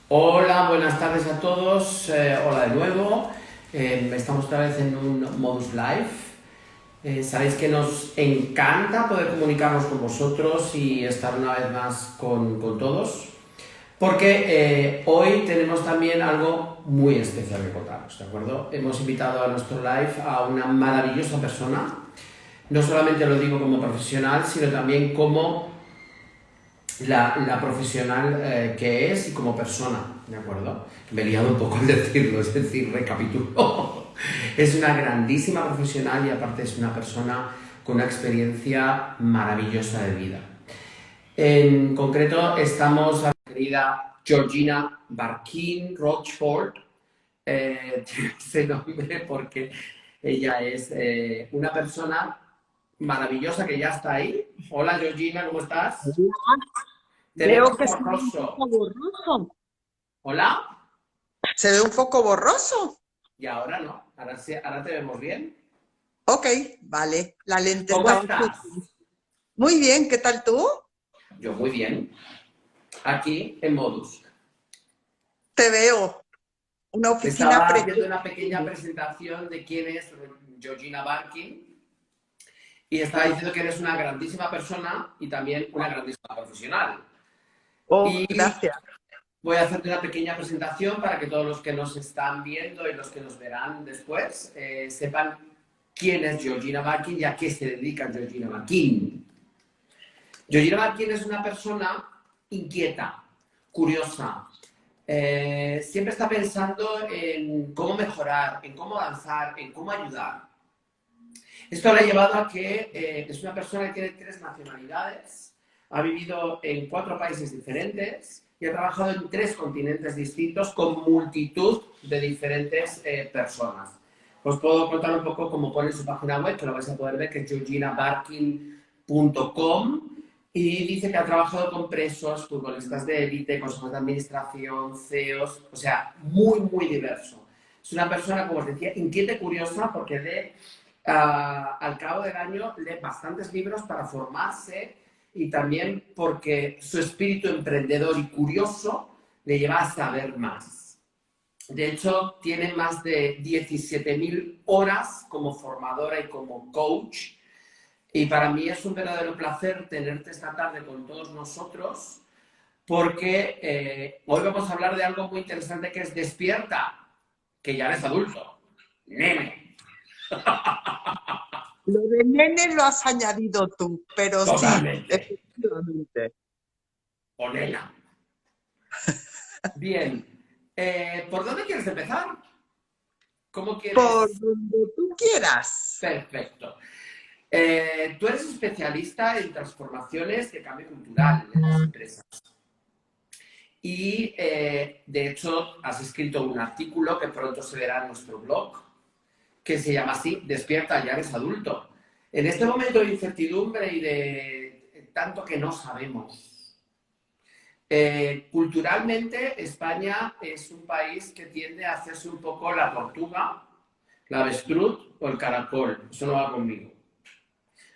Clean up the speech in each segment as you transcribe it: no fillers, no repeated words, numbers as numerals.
Hola, buenas tardes a todos. Hola de nuevo. Estamos otra vez en un Modus Live. Sabéis que nos encanta poder comunicarnos con vosotros y estar una vez más con todos, porque hoy tenemos también algo muy especial que contaros, ¿de acuerdo? Hemos invitado a nuestro live a una maravillosa persona. No solamente lo digo como profesional, sino también como la profesional que es y como persona, ¿de acuerdo? Me he liado un poco al decirlo, es decir, recapitulo. Es una grandísima profesional y aparte es una persona con una experiencia maravillosa de vida. En concreto estamos a la querida Georgina Barkin Rochford. Tiene ese nombre porque ella es una persona maravillosa que ya está ahí. Hola Georgina, ¿cómo estás? Hola, Te vemos veo que se ve un borroso. poco borroso. Hola. Se ve un poco borroso. Y ahora no. Ahora sí, ahora te vemos bien. Ok, vale. La lente ¿Cómo estaba estás? sucia. Muy bien, ¿qué tal tú? Yo muy bien. Aquí en Modus. Te veo. Una Te oficina estaba haciendo preciosa. una pequeña presentación de quién es Georgina Barkin y estaba diciendo que eres una grandísima persona y también una grandísima profesional. Oh, Y gracias. voy a hacerte una pequeña presentación para que todos los que nos están viendo y los que nos verán después sepan quién es Georgina Barkin y a qué se dedica Georgina Barkin. Georgina Barkin es una persona inquieta, curiosa, siempre está pensando en cómo mejorar, en cómo avanzar, en cómo ayudar. Esto le ha llevado a que es una persona que tiene 3 nacionalidades, ha vivido en 4 países diferentes y ha trabajado en 3 continentes distintos con multitud de diferentes personas. Os puedo contar un poco cómo pone su página web, que lo vais a poder ver, que es georginabarkin.com, y dice que ha trabajado con presos, futbolistas de élite, consejos de administración, CEOs, o sea, muy, muy diverso. Es una persona, como os decía, inquieta y curiosa porque lee al cabo del año lee bastantes libros para formarse y también porque su espíritu emprendedor y curioso le lleva a saber más. De hecho, tiene más de 17.000 horas como formadora y como coach. Y para mí es un verdadero placer tenerte esta tarde con todos nosotros porque hoy vamos a hablar de algo muy interesante que es despierta, que ya eres adulto, nene. Lo de nene lo has añadido tú, pero sí, Totalmente. efectivamente. O nena. Bien. ¿Por dónde quieres empezar? ¿Cómo Por quieres? donde tú quieras. Perfecto. Tú eres especialista en transformaciones de cambio cultural en las empresas. Y de hecho has escrito un artículo que pronto se verá en nuestro blog, que se llama así, Despierta, ya eres adulto. En este momento de incertidumbre y de tanto que no sabemos, culturalmente, España es un país que tiende a hacerse un poco la tortuga, la avestruz o el caracol. Eso no va conmigo.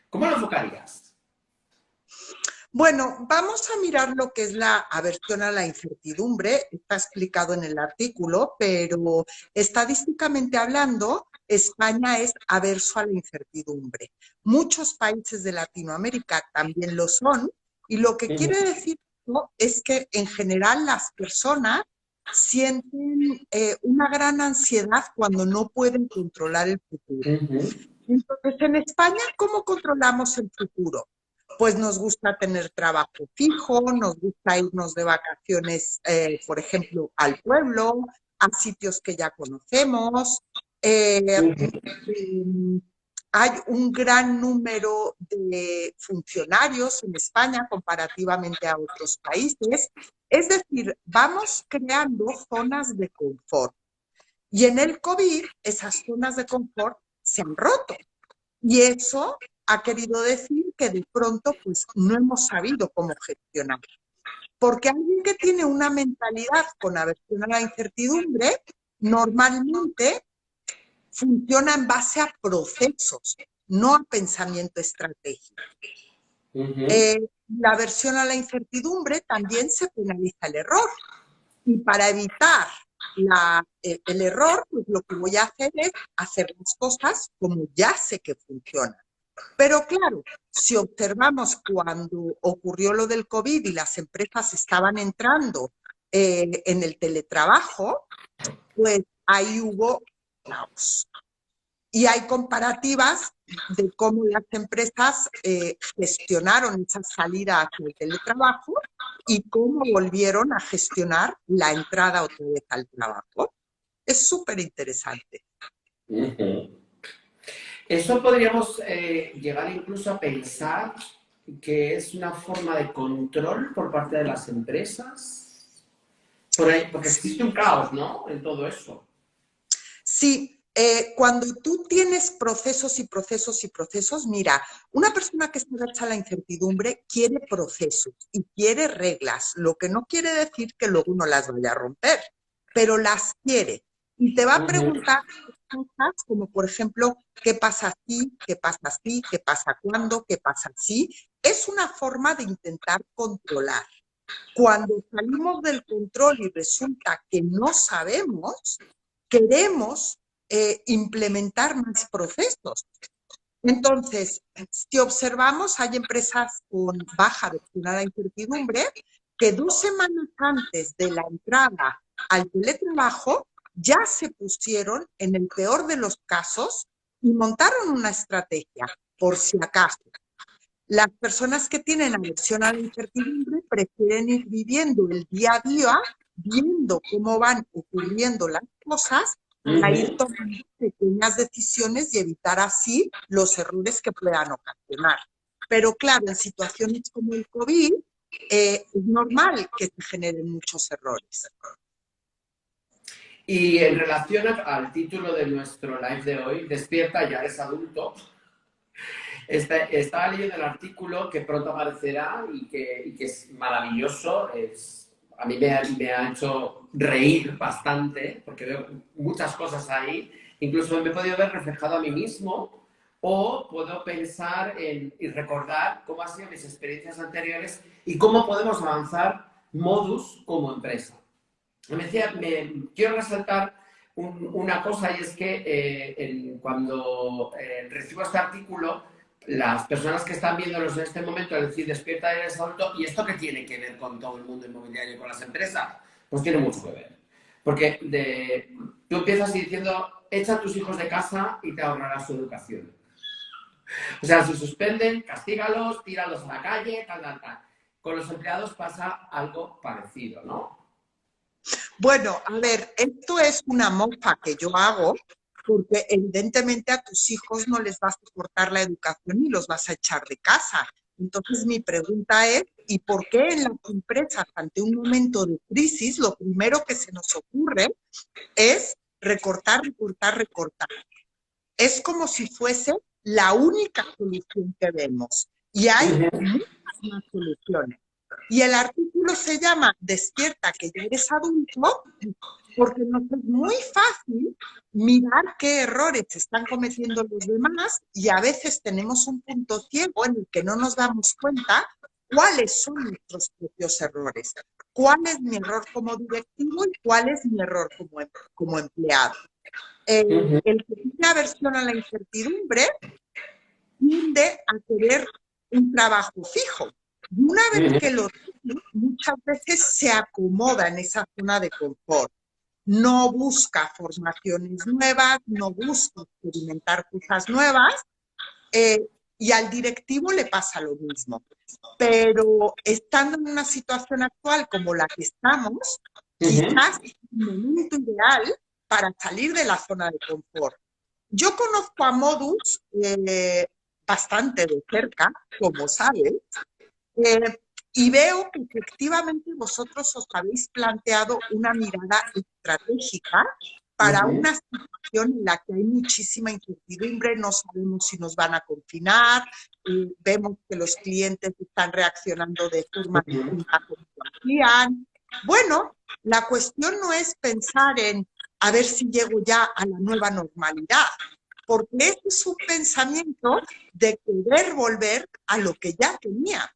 ¿Cómo lo enfocarías? Bueno, vamos a mirar lo que es la aversión a la incertidumbre. Está explicado en el artículo, pero estadísticamente hablando, España es averso a la incertidumbre. Muchos países de Latinoamérica también lo son, y lo que Uh -huh. quiere decir esto es que en general las personas sienten una gran ansiedad cuando no pueden controlar el futuro. Uh -huh. Entonces, en España, ¿cómo controlamos el futuro? Pues nos gusta tener trabajo fijo, nos gusta irnos de vacaciones, por ejemplo, al pueblo, a sitios que ya conocemos. Eh, Uh -huh. Hay un gran número de funcionarios en España comparativamente a otros países. Es decir, vamos creando zonas de confort. Y en el COVID, esas zonas de confort se han roto. Y eso ha querido decir que de pronto pues no hemos sabido cómo gestionar. Porque alguien que tiene una mentalidad con aversión a la incertidumbre normalmente funciona en base a procesos, no a pensamiento estratégico. Uh -huh. La aversión a la incertidumbre también se penaliza el error. Y para evitar el error, pues lo que voy a hacer es hacer las cosas como ya sé que funcionan. Pero claro, si observamos cuando ocurrió lo del COVID y las empresas estaban entrando en el teletrabajo, pues ahí hubo caos. Y hay comparativas de cómo las empresas gestionaron esa salida hacia el teletrabajo y cómo volvieron a gestionar la entrada otra vez al trabajo. Es súper interesante. Eso podríamos llegar incluso a pensar que es una forma de control por parte de las empresas, porque existe un caos, ¿no? En todo eso. Sí, cuando tú tienes procesos y procesos y procesos, mira, una persona que está hecha a la incertidumbre quiere procesos y quiere reglas, lo que no quiere decir que luego no las vaya a romper, pero las quiere. Y te va a preguntar cosas como, por ejemplo, ¿qué pasa aquí? ¿Qué pasa así? ¿Qué pasa cuándo? ¿Qué pasa así? Es una forma de intentar controlar. Cuando salimos del control y resulta que no sabemos, queremos implementar más procesos. Entonces, si observamos, hay empresas con baja versión a la incertidumbre que 2 semanas antes de la entrada al teletrabajo ya se pusieron en el peor de los casos y montaron una estrategia, por si acaso. Las personas que tienen aversión a la incertidumbre prefieren ir viviendo el día a día, viendo cómo van ocurriendo las cosas, para ir tomando pequeñas decisiones y evitar así los errores que puedan ocasionar. Pero claro, en situaciones como el COVID, es normal que se generen muchos errores. Y en relación al título de nuestro live de hoy, Despierta, ya eres adulto, estaba leyendo el artículo que pronto aparecerá y que es maravilloso. A mí me ha hecho reír bastante porque veo muchas cosas ahí. Incluso me he podido ver reflejado a mí mismo o puedo pensar y recordar cómo han sido mis experiencias anteriores y cómo podemos avanzar modus como empresa. Quiero resaltar una cosa y es que cuando recibo este artículo, las personas que están viéndolos en este momento, es decir, despierta y eres adulto, ¿y esto qué tiene que ver con todo el mundo inmobiliario y con las empresas? Pues tiene mucho que ver. Porque tú empiezas diciendo, echa a tus hijos de casa y te ahorrarás su educación. O sea, si suspenden, castígalos, tíralos a la calle, tal, tal, tal. Con los empleados pasa algo parecido, ¿no? Bueno, a ver, esto es una mofa que yo hago porque evidentemente a tus hijos no les vas a cortar la educación y los vas a echar de casa. Entonces mi pregunta es, ¿y por qué en las empresas ante un momento de crisis lo primero que se nos ocurre es recortar, recortar, recortar? Es como si fuese la única solución que vemos. Y hay muchas más soluciones. Y el artículo se llama Despierta que ya eres adulto, porque nos es muy fácil mirar qué errores están cometiendo los demás y a veces tenemos un punto ciego en el que no nos damos cuenta cuáles son nuestros propios errores, cuál es mi error como directivo y cuál es mi error como empleado. El que tiene aversión a la incertidumbre tiende a querer un trabajo fijo. Y una vez que lo tiene, muchas veces se acomoda en esa zona de confort. No busca formaciones nuevas, no busca experimentar cosas nuevas, y al directivo le pasa lo mismo. Pero estando en una situación actual como la que estamos, quizás es un momento ideal para salir de la zona de confort. Yo conozco a Modus bastante de cerca, como sabes, eh, y veo que efectivamente vosotros os habéis planteado una mirada estratégica para una situación en la que hay muchísima incertidumbre, no sabemos si nos van a confinar, vemos que los clientes están reaccionando de forma distinta a como lo hacían. Bueno, la cuestión no es pensar en a ver si llego ya a la nueva normalidad, porque ese es un pensamiento de querer volver a lo que ya tenía.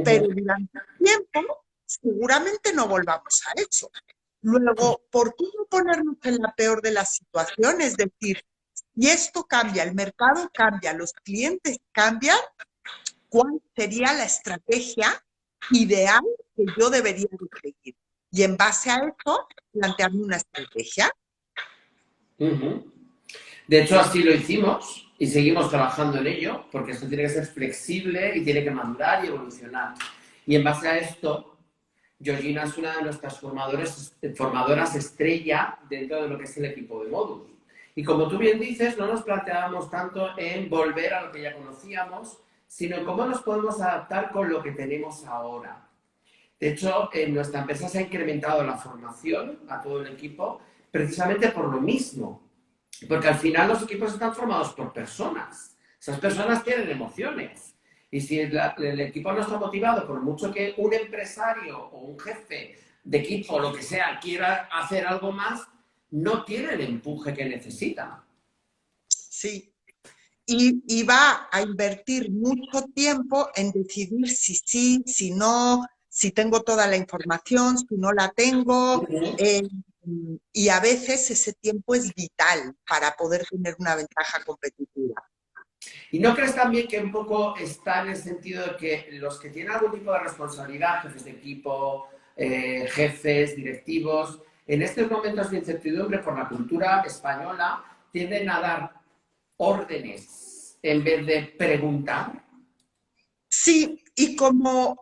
Pero durante un tiempo seguramente no volvamos a eso. Luego, ¿por qué no ponernos en la peor de las situaciones? Es decir, si esto cambia, el mercado cambia, los clientes cambian, ¿cuál sería la estrategia ideal que yo debería de seguir? Y en base a eso, plantearme una estrategia. Ujú. De hecho, así lo hicimos y seguimos trabajando en ello, porque esto tiene que ser flexible y tiene que madurar y evolucionar. Y en base a esto, Georgina es una de nuestras formadoras estrella dentro de lo que es el equipo de Modus. Y como tú bien dices, no nos planteábamos tanto en volver a lo que ya conocíamos, sino en cómo nos podemos adaptar con lo que tenemos ahora. De hecho, en nuestra empresa se ha incrementado la formación a todo el equipo precisamente por lo mismo. Porque al final los equipos están formados por personas. Esas personas tienen emociones. Y si el equipo no está motivado, por mucho que un empresario o un jefe de equipo o lo que sea quiera hacer algo más, no tiene el empuje que necesita. Sí. Y va a invertir mucho tiempo en decidir si sí, si no, si tengo toda la información, si no la tengo. Y a veces ese tiempo es vital para poder tener una ventaja competitiva. ¿Y no crees también que un poco está en el sentido de que los que tienen algún tipo de responsabilidad, jefes de equipo, jefes, directivos, en estos momentos de incertidumbre por la cultura española, tienden a dar órdenes en vez de preguntar? Sí, y como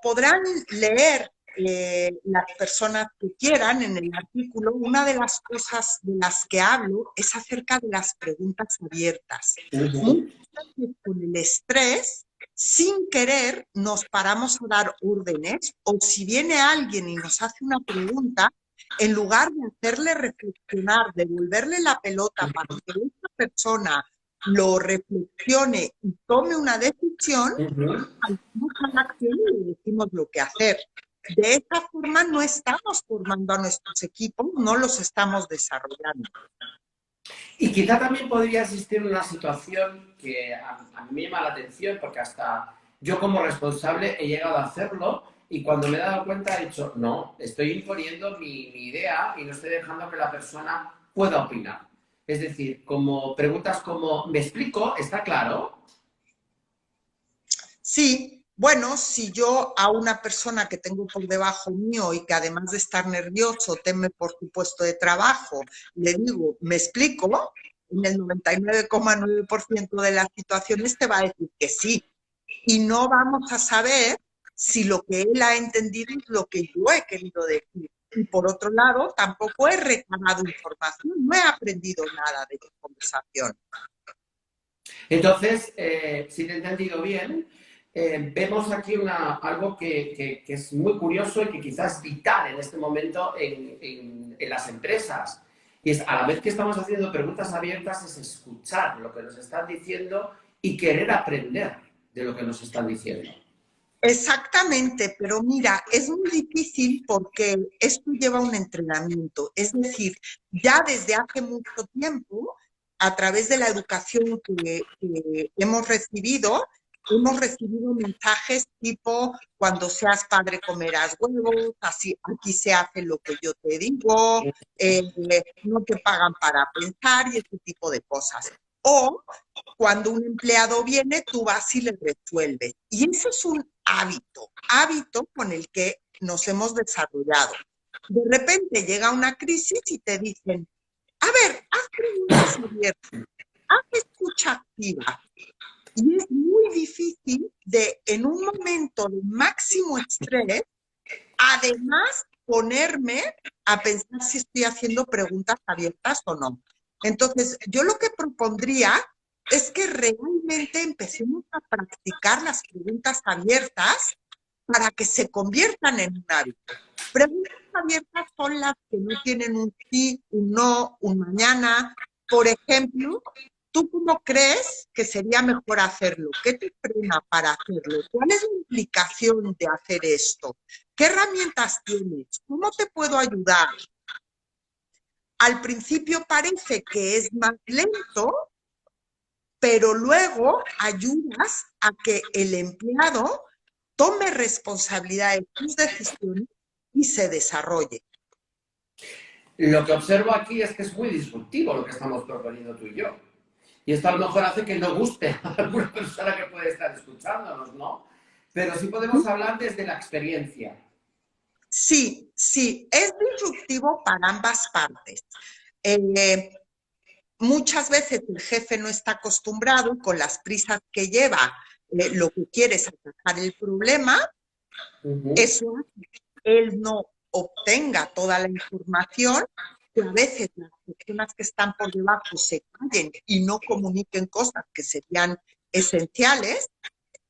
podrán leer las personas que quieran en el artículo, una de las cosas de las que hablo es acerca de las preguntas abiertas. Muchas veces con el estrés, sin querer, nos paramos a dar órdenes, o si viene alguien y nos hace una pregunta, en lugar de hacerle reflexionar, devolverle la pelota para que esa persona lo reflexione y tome una decisión, saltamos a la acción y le decimos lo que hacer. De esta forma no estamos formando a nuestros equipos, no los estamos desarrollando. Y quizá también podría existir una situación que a mí me llama la atención, porque hasta yo como responsable he llegado a hacerlo y cuando me he dado cuenta he dicho, no, estoy imponiendo mi idea y no estoy dejando que la persona pueda opinar. Es decir, como preguntas como, ¿me explico? ¿Está claro? Sí, bueno, si yo a una persona que tengo por debajo mío y que además de estar nervioso teme por su puesto de trabajo, le digo, ¿me explico? En el 99,9% de las situaciones te va a decir que sí. Y no vamos a saber si lo que él ha entendido es lo que yo he querido decir. Y por otro lado, tampoco he recabado información, no he aprendido nada de esta conversación. Entonces, si te he entendido bien, vemos aquí algo que es muy curioso y que quizás es vital en este momento en las empresas. Y es, a la vez que estamos haciendo preguntas abiertas, es escuchar lo que nos están diciendo y querer aprender de lo que nos están diciendo. Exactamente, pero mira, es muy difícil porque esto lleva un entrenamiento. Es decir, ya desde hace mucho tiempo, a través de la educación que hemos recibido mensajes tipo, cuando seas padre comerás huevos, así, aquí se hace lo que yo te digo, no te pagan para pensar y ese tipo de cosas. O cuando un empleado viene, tú vas y le resuelves. Y ese es un hábito con el que nos hemos desarrollado. De repente llega una crisis y te dicen, a ver, haz preguntas abiertas, haz escucha activa. Y es muy difícil de, en un momento de máximo estrés, además ponerme a pensar si estoy haciendo preguntas abiertas o no. Entonces, yo lo que propondría es que realmente empecemos a practicar las preguntas abiertas para que se conviertan en un hábito. Preguntas abiertas son las que no tienen un sí, un no, un mañana. Por ejemplo, ¿tú cómo crees que sería mejor hacerlo? ¿Qué te frena para hacerlo? ¿Cuál es la implicación de hacer esto? ¿Qué herramientas tienes? ¿Cómo te puedo ayudar? Al principio parece que es más lento, pero luego ayudas a que el empleado tome responsabilidad de sus decisiones y se desarrolle. Lo que observo aquí es que es muy disruptivo lo que estamos proponiendo tú y yo. Y esto a lo mejor hace que no guste a alguna persona que puede estar escuchándonos, ¿no? Pero sí podemos hablar desde la experiencia. Sí, sí, es disruptivo para ambas partes. Eh, Muchas veces el jefe no está acostumbrado y con las prisas que lleva, lo que quiere es atacar el problema, eso hace que él no obtenga toda la información, que a veces las personas que están por debajo se callen y no comuniquen cosas que serían esenciales,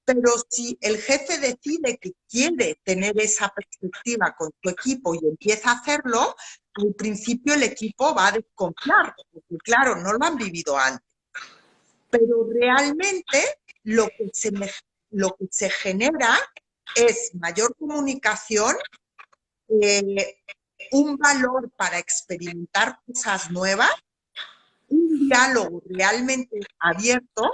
pero si el jefe decide que quiere tener esa perspectiva con su equipo y empieza a hacerlo, al principio el equipo va a desconfiar, porque claro, no lo han vivido antes. Pero realmente lo que lo que se genera es mayor comunicación, eh, un valor para experimentar cosas nuevas, un diálogo realmente abierto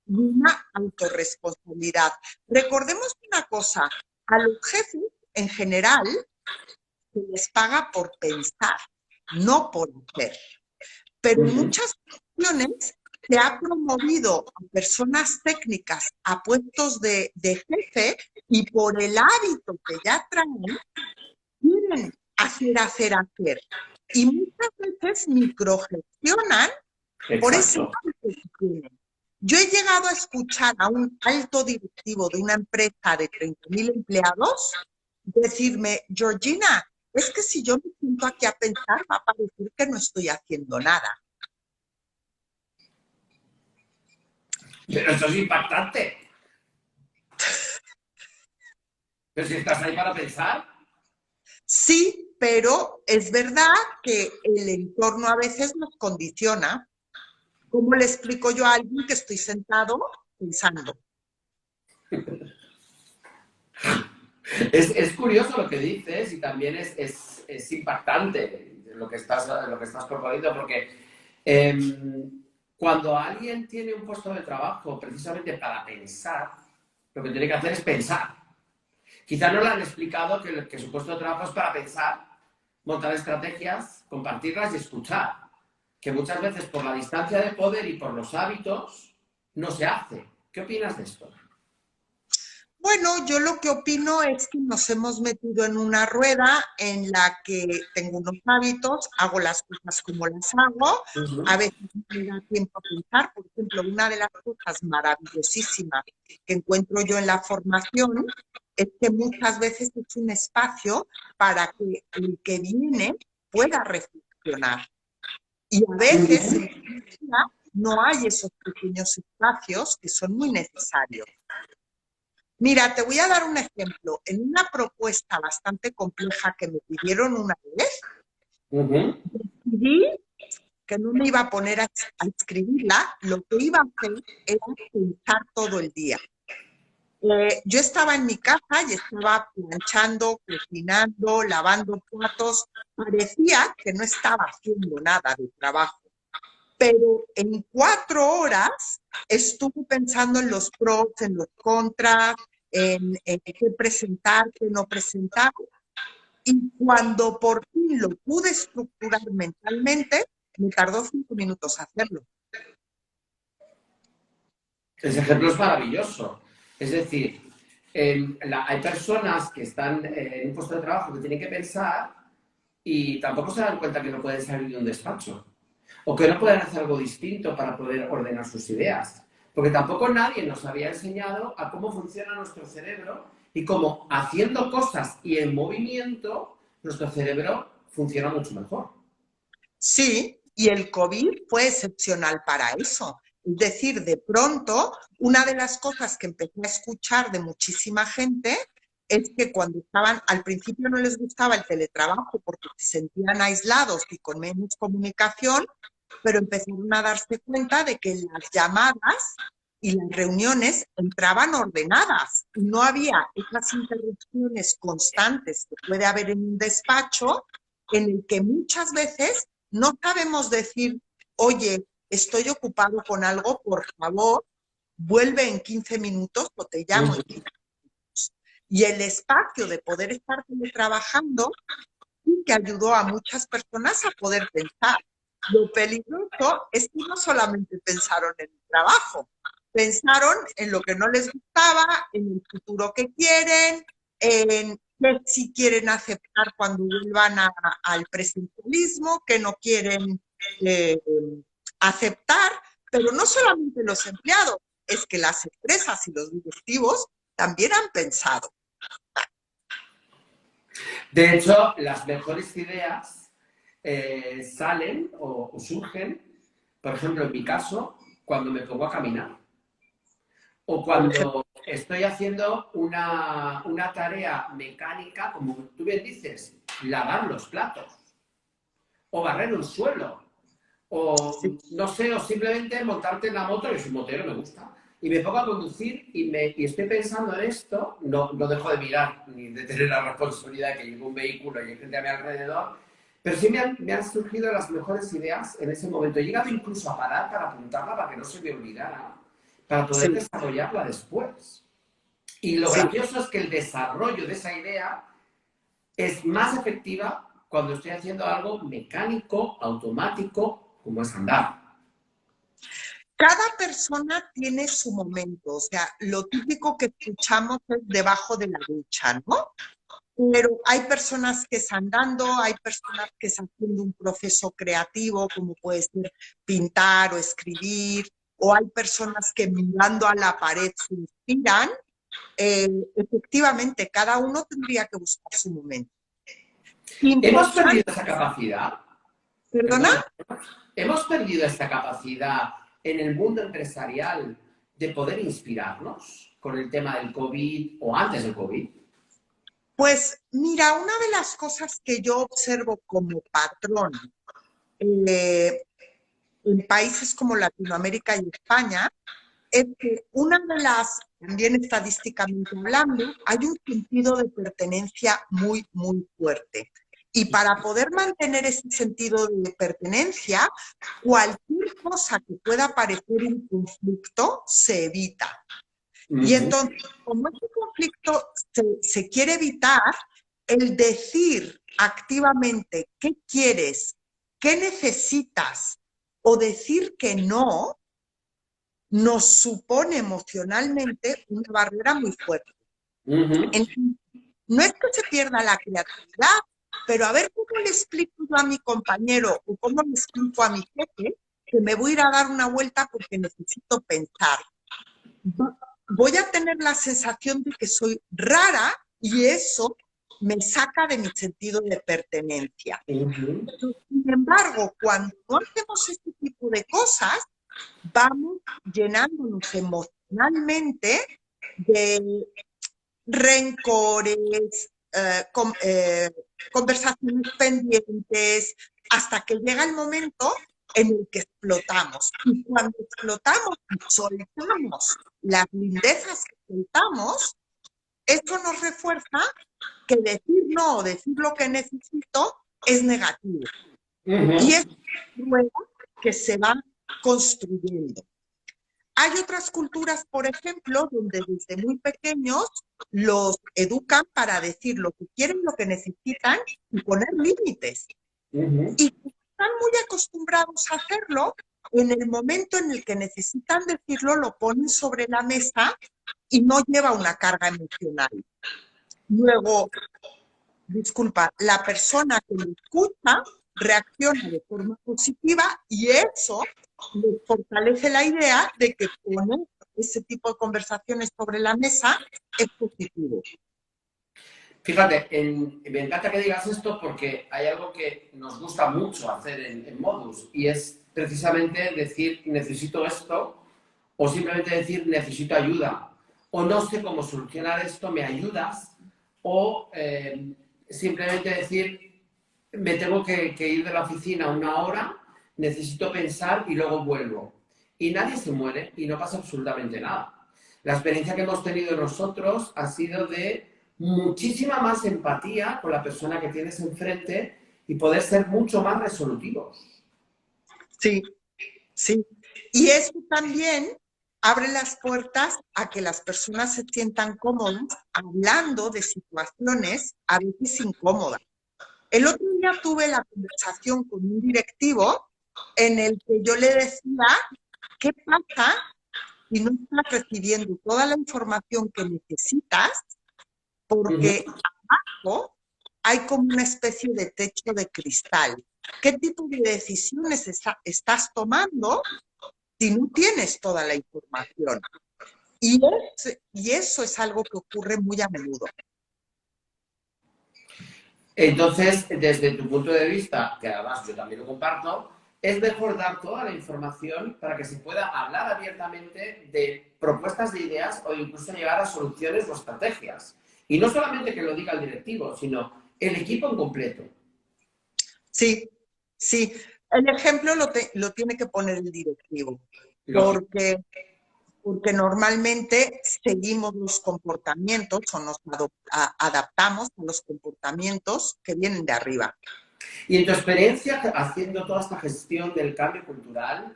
y una autorresponsabilidad. Recordemos una cosa, a los jefes en general se les paga por pensar, no por hacer. Pero en muchas ocasiones se ha promovido a personas técnicas a puestos de jefe y por el hábito que ya traen, quieren hacer. Y muchas veces microgestionan por ese Exacto. hábito que tienen. Yo he llegado a escuchar a un alto directivo de una empresa de 30.000 empleados decirme, Georgina, es que si yo me siento aquí a pensar, va a parecer que no estoy haciendo nada. Pero eso es impactante. Pero si estás ahí para pensar. Sí, pero es verdad que el entorno a veces nos condiciona. ¿Cómo le explico yo a alguien que estoy sentado pensando? Es curioso lo que dices y también es impactante lo que estás proponiendo porque eh, cuando alguien tiene un puesto de trabajo precisamente para pensar, lo que tiene que hacer es pensar. Quizá no le han explicado que su puesto de trabajo es para pensar, montar estrategias, compartirlas y escuchar. Que muchas veces por la distancia de poder y por los hábitos no se hace. ¿Qué opinas de esto? Bueno, yo lo que opino es que nos hemos metido en una rueda en la que tengo unos hábitos, hago las cosas como las hago, a veces no me da tiempo a pensar. Por ejemplo, una de las cosas maravillosísimas que encuentro yo en la formación es que muchas veces es un espacio para que el que viene pueda reflexionar. Y a veces en la vida no hay esos pequeños espacios que son muy necesarios. Mira, te voy a dar un ejemplo. En una propuesta bastante compleja que me pidieron una vez, decidí que no me iba a poner a escribirla, lo que iba a hacer era pensar todo el día. Yo estaba en mi casa y estaba planchando, cocinando, lavando platos. Parecía que no estaba haciendo nada de trabajo, pero en 4 horas estuve pensando en los pros, en los contras, en qué presentar, qué no presentar. Y cuando por fin lo pude estructurar mentalmente, me tardó 5 minutos hacerlo. Ese ejemplo es maravilloso. Es decir, hay personas que están en un puesto de trabajo que tienen que pensar y tampoco se dan cuenta que no pueden salir de un despacho o que no pueden hacer algo distinto para poder ordenar sus ideas. Porque tampoco nadie nos había enseñado a cómo funciona nuestro cerebro y cómo haciendo cosas y en movimiento nuestro cerebro funciona mucho mejor. Sí, y el COVID fue excepcional para eso. Es decir, de pronto, una de las cosas que empecé a escuchar de muchísima gente es que cuando estaban, al principio no les gustaba el teletrabajo porque se sentían aislados y con menos comunicación, pero empezaron a darse cuenta de que las llamadas y las reuniones entraban ordenadas y no había esas interrupciones constantes que puede haber en un despacho en el que muchas veces no sabemos decir, oye, estoy ocupado con algo, por favor, vuelve en 15 minutos o te llamo en 15 minutos. Y el espacio de poder estar trabajando que ayudó a muchas personas a poder pensar. Lo peligroso es que no solamente pensaron en el trabajo, pensaron en lo que no les gustaba, en el futuro que quieren, en qué sí quieren aceptar cuando vuelvan al presencialismo, que no quieren eh, aceptar, pero no solamente los empleados, es que las empresas y los directivos también han pensado. De hecho, las mejores ideas salen o surgen, por ejemplo, en mi caso, cuando me pongo a caminar o cuando estoy haciendo una tarea mecánica, como tú bien dices, lavar los platos o barrer un suelo o Sí, no sé, o simplemente montarte en la moto, yo soy motero, me gusta, y me pongo a conducir y estoy pensando en esto, no dejo de mirar ni de tener la responsabilidad de que llevo un vehículo y hay gente a mi alrededor, pero sí me han surgido las mejores ideas en ese momento. He llegado incluso a parar para apuntarla para que no se me olvidara, para poder sí, desarrollarla después. Y lo sí. gracioso es que el desarrollo de esa idea es más efectiva cuando estoy haciendo algo mecánico, automático, como es andar. Cada persona tiene su momento, o sea, lo típico que escuchamos es debajo de la ducha, ¿no? Pero hay personas que es andando, hay personas que es haciendo un proceso creativo, como puede ser pintar o escribir, o hay personas que mirando a la pared se inspiran. Efectivamente, cada uno tendría que buscar su momento. Hemos perdido Importante, esa capacidad, ¿perdona? perdona, hemos perdido esa capacidad en el mundo empresarial de poder inspirarnos con el tema del COVID o antes del COVID. Pues mira, una de las cosas que yo observo como patrón eh, en países como Latinoamérica y España es que una de las, también estadísticamente hablando, hay un sentido de pertenencia muy, muy fuerte. Y para poder mantener ese sentido de pertenencia, cualquier cosa que pueda parecer un conflicto se evita. Y entonces, como este conflicto se quiere evitar, el decir activamente qué quieres, qué necesitas o decir que no, nos supone emocionalmente una barrera muy fuerte. Entonces, no es que se pierda la creatividad, pero a ver cómo le explico yo a mi compañero o cómo le explico a mi jefe que me voy a ir a dar una vuelta porque necesito pensar. Voy a tener la sensación de que soy rara y eso me saca de mi sentido de pertenencia. Pero, sin embargo, cuando no hacemos este tipo de cosas, vamos llenándonos emocionalmente de rencores, conversaciones pendientes, hasta que llega el momento en el que explotamos. Y cuando explotamos y soltamos las lindezas que soltamos, eso nos refuerza que decir no o decir lo que necesito es negativo. Y es una rueda que se va construyendo. Hay otras culturas, por ejemplo, donde desde muy pequeños los educan para decir lo que quieren, lo que necesitan y poner límites. Y están muy acostumbrados a hacerlo, en el momento en el que necesitan decirlo, lo ponen sobre la mesa y no lleva una carga emocional. Luego, disculpa, la persona que lo escucha reacciona de forma positiva y eso le fortalece la idea de que poner ese tipo de conversaciones sobre la mesa es positivo. Fíjate, me encanta que digas esto porque hay algo que nos gusta mucho hacer en Modus y es precisamente decir necesito esto o simplemente decir necesito ayuda o no sé cómo solucionar esto, me ayudas o simplemente decir me tengo que ir de la oficina una hora, necesito pensar y luego vuelvo. Y nadie se muere y no pasa absolutamente nada. La experiencia que hemos tenido nosotros ha sido de muchísima más empatía con la persona que tienes enfrente y poder ser mucho más resolutivos. Sí, sí. Y eso también abre las puertas a que las personas se sientan cómodas hablando de situaciones a veces incómodas. El otro día tuve la conversación con un directivo en el que yo le decía, ¿qué pasa si no estás recibiendo toda la información que necesitas? Porque abajo hay como una especie de techo de cristal. ¿Qué tipo de decisiones estás tomando si no tienes toda la información? Y eso es algo que ocurre muy a menudo. Entonces, desde tu punto de vista, que además yo también lo comparto, es mejor dar toda la información para que se pueda hablar abiertamente de propuestas de ideas o incluso llegar a soluciones o estrategias. Y no solamente que lo diga el directivo, sino el equipo en completo. Sí, sí. El ejemplo lo tiene que poner el directivo, Lógico. porque normalmente seguimos los comportamientos o nos adaptamos a los comportamientos que vienen de arriba. Y en tu experiencia haciendo toda esta gestión del cambio cultural,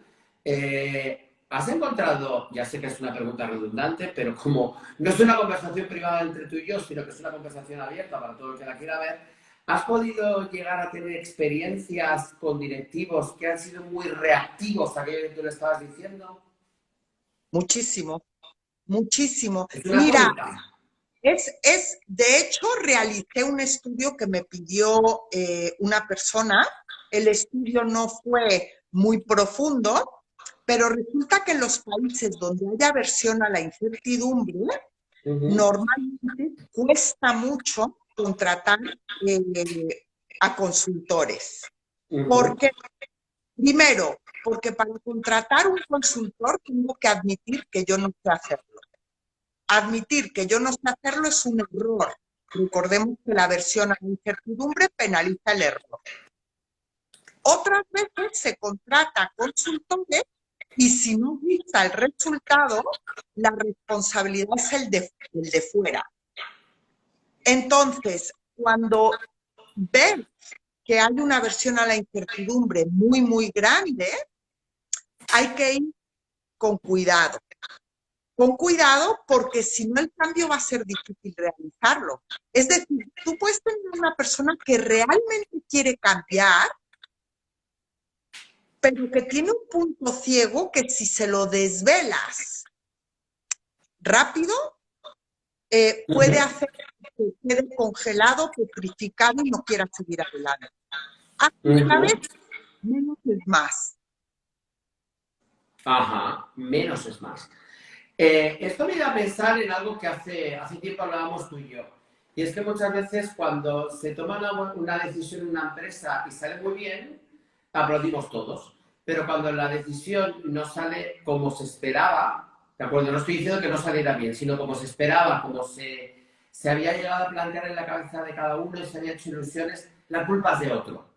¿has encontrado, ya sé que es una pregunta redundante, pero como no es una conversación privada entre tú y yo, sino que es una conversación abierta para todo el que la quiera ver, ¿has podido llegar a tener experiencias con directivos que han sido muy reactivos a aquello que tú le estabas diciendo? Muchísimo, muchísimo. Es una Mira, tónica. de hecho, realicé un estudio que me pidió una persona. El estudio no fue muy profundo, pero resulta que en los países donde hay aversión a la incertidumbre, normalmente cuesta mucho contratar a consultores. Porque, primero, porque para contratar un consultor tengo que admitir que yo no sé hacerlo. Admitir que yo no sé hacerlo es un error. Recordemos que la aversión a la incertidumbre penaliza el error. Otras veces se contrata consultores y si no gusta el resultado, la responsabilidad es el de fuera. Entonces, cuando ves que hay una aversión a la incertidumbre muy, muy grande, hay que ir con cuidado. Con cuidado porque si no el cambio va a ser difícil realizarlo. Es decir, tú puedes tener una persona que realmente quiere cambiar, pero que tiene un punto ciego que si se lo desvelas rápido, puede hacer que quede congelado, petrificado y no quiera seguir adelante. Así, ¿sabes? Menos es más. Ajá, menos es más. Esto me da a pensar en algo que hace tiempo hablábamos tú y yo. Y es que muchas veces cuando se toma una decisión en una empresa y sale muy bien, aplaudimos todos. Pero cuando la decisión no sale como se esperaba, ¿de acuerdo? No estoy diciendo que no saliera bien, sino como se esperaba, como se había llegado a plantear en la cabeza de cada uno y se habían hecho ilusiones, la culpa es de otro.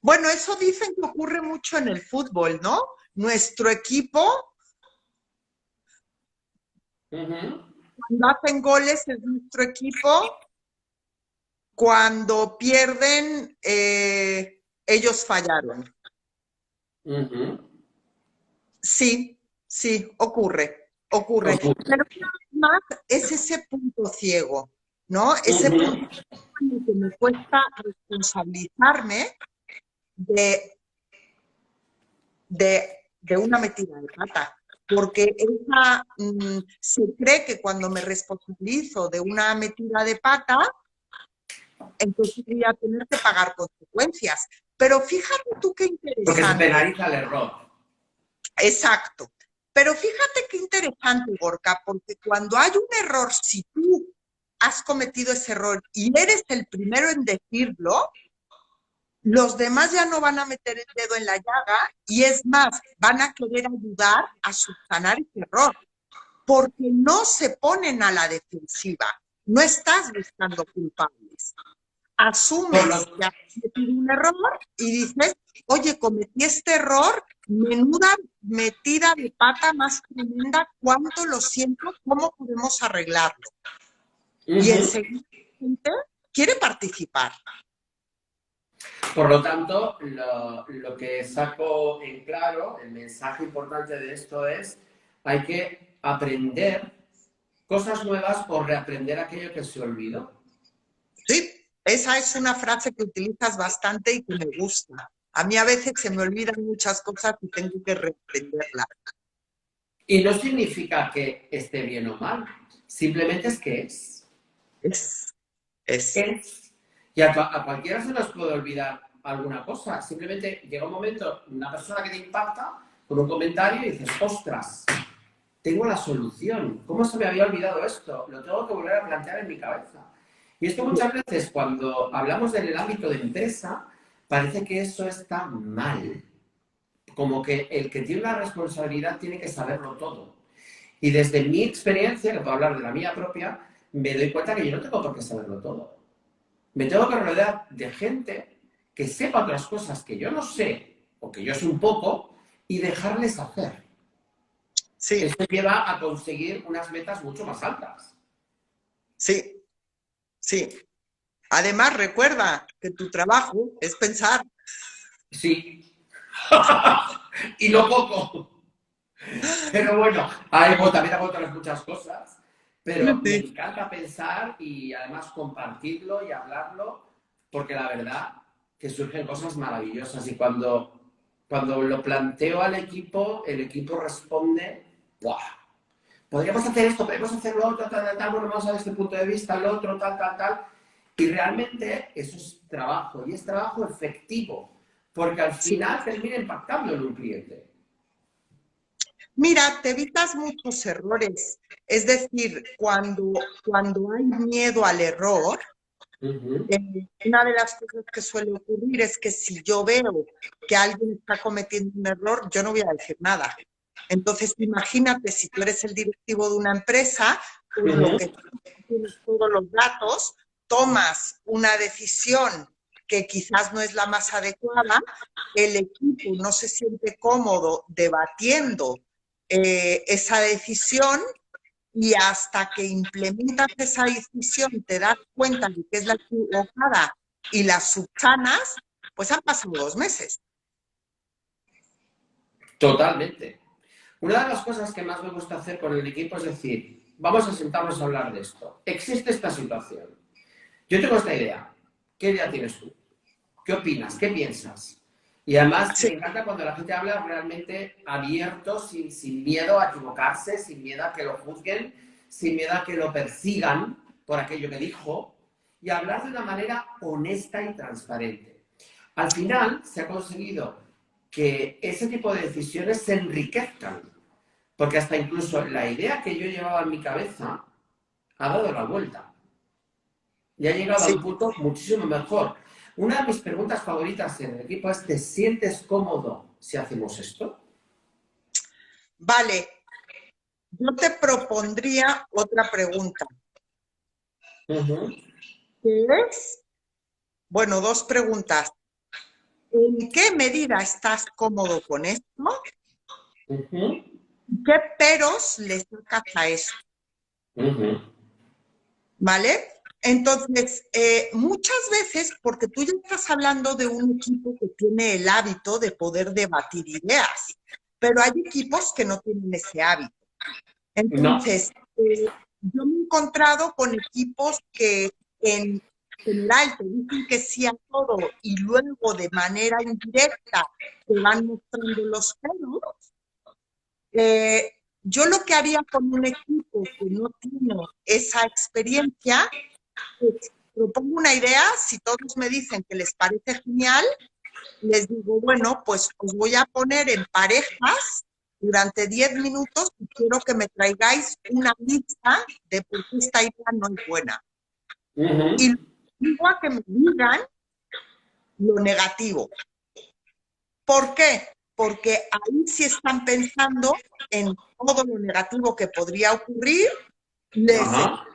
Bueno, eso dicen que ocurre mucho en el fútbol, ¿no? Nuestro equipo, cuando hacen goles es nuestro equipo, cuando pierden, ellos fallaron. Sí, sí, ocurre. Pero una vez más es ese punto ciego, ¿no? Ese punto en el que me cuesta responsabilizarme de, de una metida de pata. Porque se cree que cuando me responsabilizo de una metida de pata, entonces voy a tener que pagar consecuencias. Pero fíjate tú qué Porque se interesante. penaliza el error. Exacto. Pero fíjate qué interesante, Gorka, porque cuando hay un error, si tú has cometido ese error y eres el primero en decirlo, los demás ya no van a meter el dedo en la llaga y es más, van a querer ayudar a subsanar ese error, porque no se ponen a la defensiva. No estás buscando culpables. Por lo, Asumes que has cometido un error y dices, oye, cometí este error, menuda metida de pata más tremenda, cuánto lo siento, cómo podemos arreglarlo. Y enseguida la gente quiere participar. Por lo tanto, lo que saco en claro, el mensaje importante de esto es, hay que aprender cosas nuevas o reaprender aquello que se olvidó. Sí, Esa es una frase que utilizas bastante y que me gusta. A mí a veces se me olvidan muchas cosas y tengo que reaprenderlas. Y no significa que esté bien o mal, simplemente es que es. Es, es. Es. Y a cualquiera se nos puede olvidar alguna cosa. Simplemente llega un momento, una persona que te impacta con un comentario y dices, ostras, tengo la solución. ¿Cómo se me había olvidado esto? Lo tengo que volver a plantear en mi cabeza. Y esto muchas veces cuando hablamos del ámbito de empresa, parece que eso está mal. Como que el que tiene una responsabilidad tiene que saberlo todo. Y desde mi experiencia, que puedo hablar de la mía propia, me doy cuenta que yo no tengo por qué saberlo todo. Me tengo que rodear de gente que sepa otras cosas que yo no sé, o que yo sé un poco, y dejarles hacer. Sí, Esto lleva a conseguir unas metas mucho más altas. sí, sí. Además, recuerda que tu trabajo es pensar. Sí. Y no poco. Pero bueno, también hago otras muchas cosas. Pero me Sí. encanta pensar y además compartirlo y hablarlo, porque la verdad que surgen cosas maravillosas. Y cuando lo planteo al equipo, el equipo responde, ¡buah! Podríamos hacer esto, podríamos hacer lo otro, tal, tal, tal, bueno, vamos a ver este punto de vista, lo otro, tal, tal, tal. Y realmente eso es trabajo, y es trabajo efectivo, porque al Sí. final termina impactando en un cliente. Mira, te evitas muchos errores. Es decir, cuando hay miedo al error, Uh-huh. una de las cosas que suele ocurrir es que si yo veo que alguien está cometiendo un error, yo no voy a decir nada. Entonces, imagínate si tú eres el directivo de una empresa, por lo Uh-huh. que tienes todos los datos, tomas una decisión que quizás no es la más adecuada, el equipo no se siente cómodo debatiendo esa decisión y hasta que implementas esa decisión te das cuenta de que es la equivocada y la subsanas, pues han pasado 2 meses. Totalmente. Una de las cosas que más me gusta hacer con el equipo es decir, vamos a sentarnos a hablar de esto. Existe esta situación. Yo tengo esta idea. ¿Qué idea tienes tú? ¿Qué opinas? ¿Qué piensas? Y además Sí, me encanta cuando la gente habla realmente abierto, sin miedo a equivocarse, sin miedo a que lo juzguen, sin miedo a que lo persigan por aquello que dijo, y hablar de una manera honesta y transparente. Al final se ha conseguido que ese tipo de decisiones se enriquezcan, porque hasta incluso la idea que yo llevaba en mi cabeza ha dado la vuelta y ha llegado a sí. un punto muchísimo mejor. Una de mis preguntas favoritas en el equipo es, ¿te sientes cómodo si hacemos esto? Vale, yo te propondría otra pregunta, Uh-huh. que es, bueno, 2 preguntas. ¿En qué medida estás cómodo con esto? Uh-huh. ¿Qué peros le sacas a esto? Uh-huh. ¿Vale? Entonces, muchas veces, porque tú ya estás hablando de un equipo que tiene el hábito de poder debatir ideas, pero hay equipos que no tienen ese hábito. No. Entonces, yo me he encontrado con equipos que en general te dicen que sí a todo y luego de manera indirecta te van mostrando los pelos. Eh, yo lo que haría con un equipo que no tiene esa experiencia es propongo una idea, si todos me dicen que les parece genial, les digo, bueno, pues os voy a poner en parejas durante 10 minutos y quiero que me traigáis una lista de por qué esta idea no es buena. Uh-huh. Y luego a que me digan lo negativo. ¿Por qué? Porque ahí sí están pensando en todo lo negativo que podría ocurrir, les Ajá.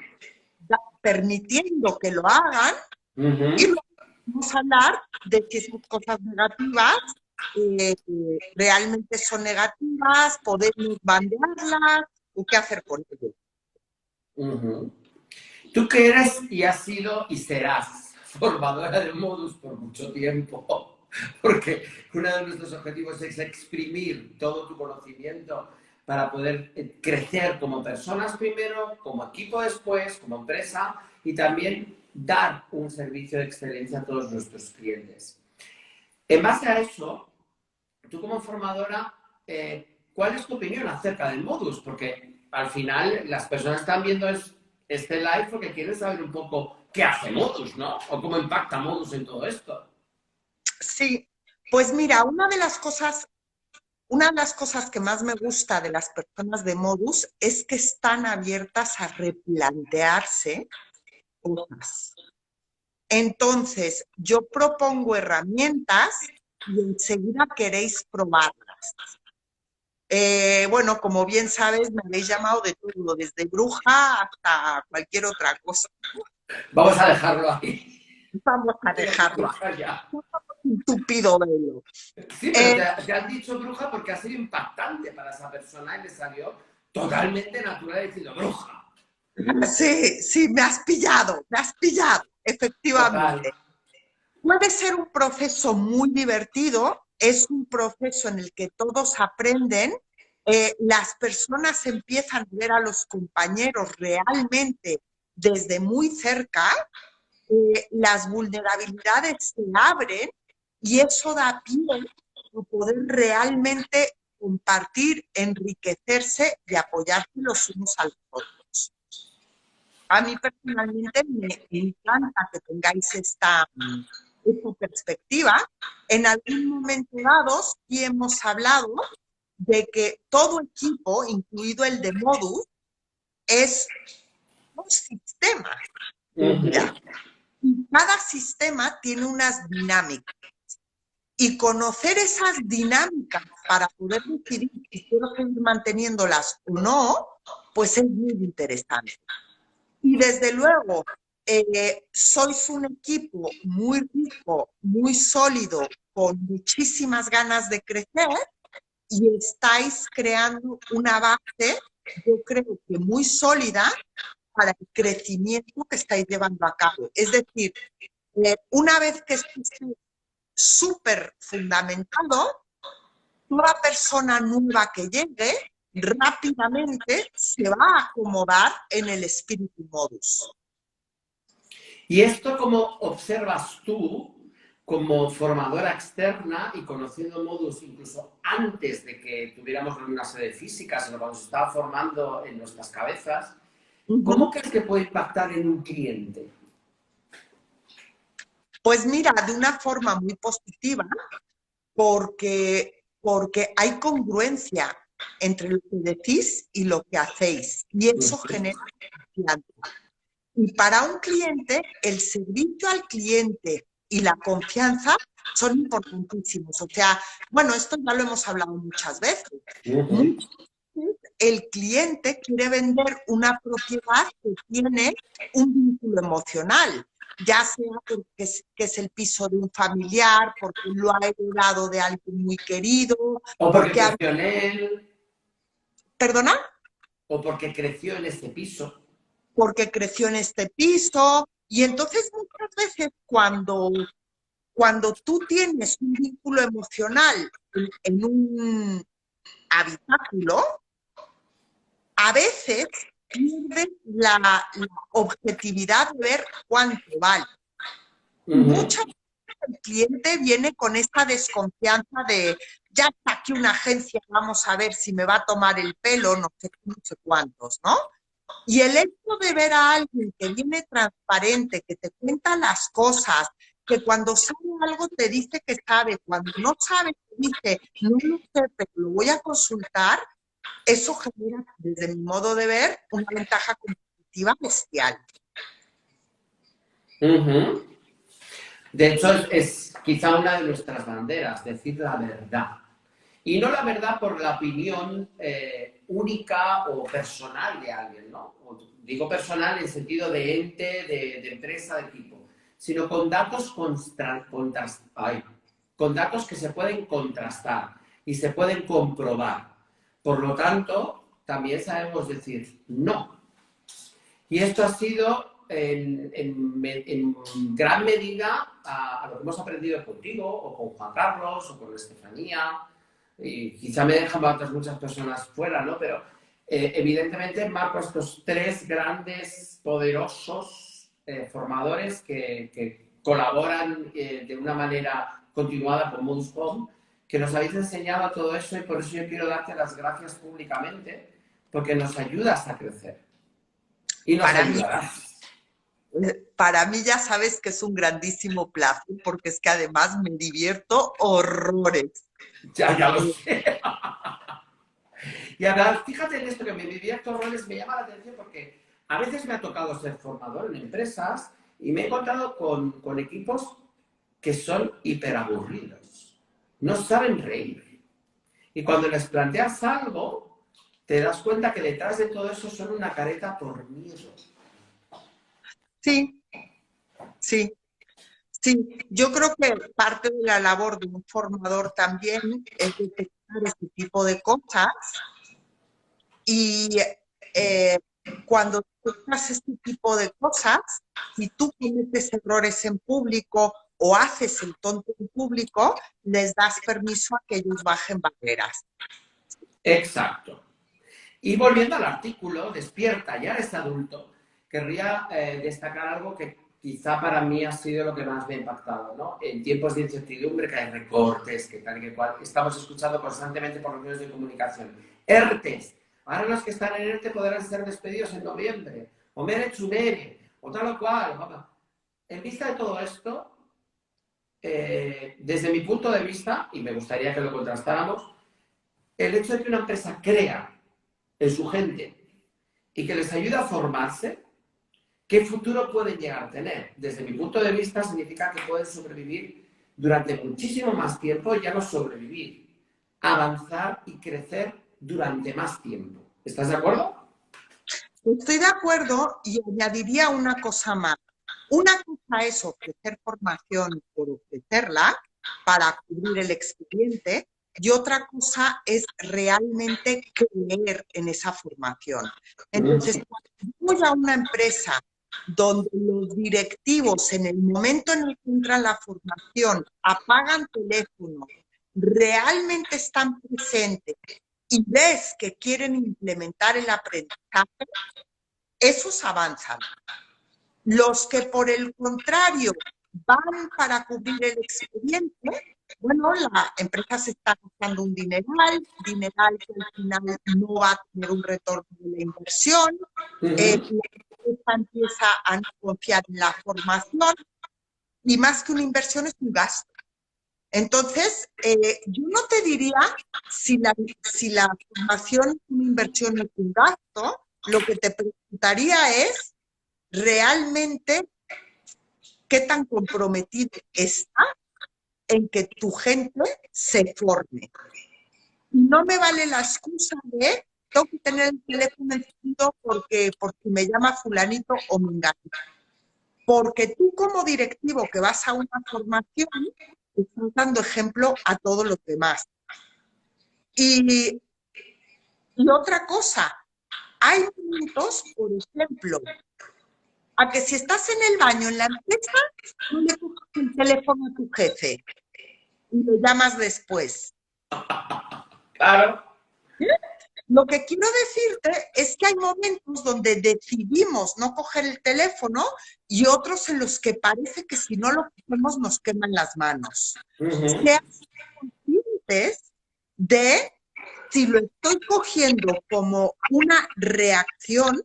permitiendo que lo hagan y Uh-huh. luego vamos a hablar de si esas cosas negativas realmente son negativas, podemos bandearlas o qué hacer con ello. Uh-huh. Tú que eres y has sido y serás formadora de modus por mucho tiempo, porque uno de nuestros objetivos es exprimir todo tu conocimiento para poder crecer como personas primero, como equipo después, como empresa y también dar un servicio de excelencia a todos nuestros clientes. En base a eso, tú como formadora, ¿cuál es tu opinión acerca del modus? Porque al final las personas están viendo este live porque quieren saber un poco qué hace modus, ¿no? O cómo impacta modus en todo esto. Sí, pues mira, una de las cosas que más me gusta de las personas de Modus es que están abiertas a replantearse cosas. Entonces, yo propongo herramientas y enseguida queréis probarlas. Bueno, como bien sabes, me habéis llamado de todo, desde bruja hasta cualquier otra cosa. Vamos a dejarlo ahí. Vamos a dejarlo Ya. un tupido velo. Sí, pero te han dicho bruja porque ha sido impactante para esa persona y le salió totalmente natural diciendo bruja. Sí, sí, me has pillado, Total. efectivamente. Puede ser un proceso muy divertido, es un proceso en el que todos aprenden, las personas empiezan a ver a los compañeros realmente desde muy cerca, las vulnerabilidades se abren y eso da pie a poder realmente compartir, enriquecerse y apoyarse los unos a los otros. A mí personalmente me encanta que tengáis esta perspectiva. En algún momento dado sí hemos hablado de que todo equipo, incluido el de Modus, es un sistema. Uh-huh. Y cada sistema tiene unas dinámicas. Y conocer esas dinámicas para poder decidir si quiero seguir manteniéndolas o no, pues es muy interesante. Y desde luego, sois un equipo muy rico, muy sólido, con muchísimas ganas de crecer y estáis creando una base, yo creo que muy sólida para el crecimiento que estáis llevando a cabo. Es decir, una vez que esté súper fundamentado, toda persona nueva que llegue rápidamente se va a acomodar en el espíritu modus. ¿Y esto cómo observas tú como formadora externa y conociendo modus incluso antes de que tuviéramos una sede física, sino cuando se estaba formando en nuestras cabezas? ¿Cómo crees que puede impactar en un cliente? Pues mira, de una forma muy positiva, porque hay congruencia entre lo que decís y lo que hacéis, y eso genera confianza. Y para un cliente, el servicio al cliente y la confianza son importantísimos. O sea, bueno, esto ya lo hemos hablado muchas veces. Muchas veces el cliente quiere vender una propiedad que tiene un vínculo emocional, ya sea porque es el piso de un familiar, porque lo ha heredado de alguien muy querido, O porque porque... creció en él, ¿Perdona? o porque creció en ese piso. Porque creció en este piso. Y entonces muchas veces cuando tú tienes un vínculo emocional en un habitáculo, a veces pierdes la objetividad de ver cuánto vale. Muchas veces el cliente viene con esta desconfianza de ya está aquí una agencia, vamos a ver si me va a tomar el pelo, no sé cuántos, ¿no? Y el hecho de ver a alguien que viene transparente, que te cuenta las cosas, que cuando sabe algo te dice que sabe, cuando no sabe te dice, no lo sé, pero lo voy a consultar, eso genera, desde mi modo de ver, una ventaja competitiva bestial. De hecho, es quizá una de nuestras banderas, decir la verdad. Y no la verdad por la opinión única o personal de alguien, ¿no? Digo personal en sentido de ente, de empresa, de equipo, sino con datos, con datos que se pueden contrastar y se pueden comprobar. Por lo tanto, también sabemos decir no. Y esto ha sido en gran medida a lo que hemos aprendido contigo, o con Juan Carlos, o con Estefanía, y quizá me dejan otras muchas personas fuera, ¿no? Pero evidentemente marco estos tres grandes, poderosos formadores que colaboran de una manera continuada con Modus Home, que nos habéis enseñado todo eso y por eso yo quiero darte las gracias públicamente, porque nos ayudas a crecer y nos Para mí, ayudarás. para mí ya sabes que es un grandísimo placer porque es que además me divierto horrores. Ya lo sé. Y además, fíjate en esto que me divierto roles, me llama la atención porque a veces me ha tocado ser formador en empresas y me he encontrado con equipos que son hiperaburridos. No saben reír. Y cuando les planteas algo, te das cuenta que detrás de todo eso son una careta por miedo. Sí, sí, sí. Yo creo que parte de la labor de un formador también es detectar ese tipo de cosas y cuando tú haces este tipo de cosas, si tú cometes errores en público o haces el tonto en público, les das permiso a que ellos bajen barreras. Exacto. Y volviendo al artículo, despierta, ya eres adulto, querría destacar algo que quizá para mí ha sido lo que más me ha impactado, ¿no? En tiempos de incertidumbre, que hay recortes, que tal y que cual, estamos escuchando constantemente por los medios de comunicación. ERTES. Ahora los que están en ERTE podrán ser despedidos en noviembre, o mere chunere, o tal o cual. En vista de todo esto, desde mi punto de vista, y me gustaría que lo contrastáramos, el hecho de que una empresa crea en su gente y que les ayude a formarse, ¿qué futuro pueden llegar a tener? Desde mi punto de vista, significa que pueden sobrevivir durante muchísimo más tiempo, ya no sobrevivir, avanzar y crecer durante más tiempo. ¿Estás de acuerdo? Estoy de acuerdo y añadiría una cosa más. Una cosa es ofrecer formación por ofrecerla para cubrir el expediente y otra cosa es realmente creer en esa formación. Entonces, cuando voy a una empresa donde los directivos en el momento en el que entra la formación apagan teléfono, realmente están presentes y ves que quieren implementar el aprendizaje, esos avanzan. Los que, por el contrario, van para cubrir el expediente, bueno, la empresa se está gastando un dineral que al final no va a tener un retorno de la inversión, la empresa empieza a no confiar en la formación y más que una inversión es un gasto. Entonces, yo no te diría si la formación es una inversión o un gasto, lo que te preguntaría es realmente qué tan comprometido está en que tu gente se forme. Y no me vale la excusa de tengo que tener el teléfono encendido porque me llama fulanito o menganito. Porque tú como directivo que vas a una formación estás dando ejemplo a todos los demás. Y otra cosa, hay momentos, por ejemplo, a que si estás en el baño en la empresa, no le coges el teléfono a tu jefe y lo llamas después. Claro. Lo que quiero decirte es que hay momentos donde decidimos no coger el teléfono y otros en los que parece que si no lo cogemos nos queman las manos. Sean conscientes de si lo estoy cogiendo como una reacción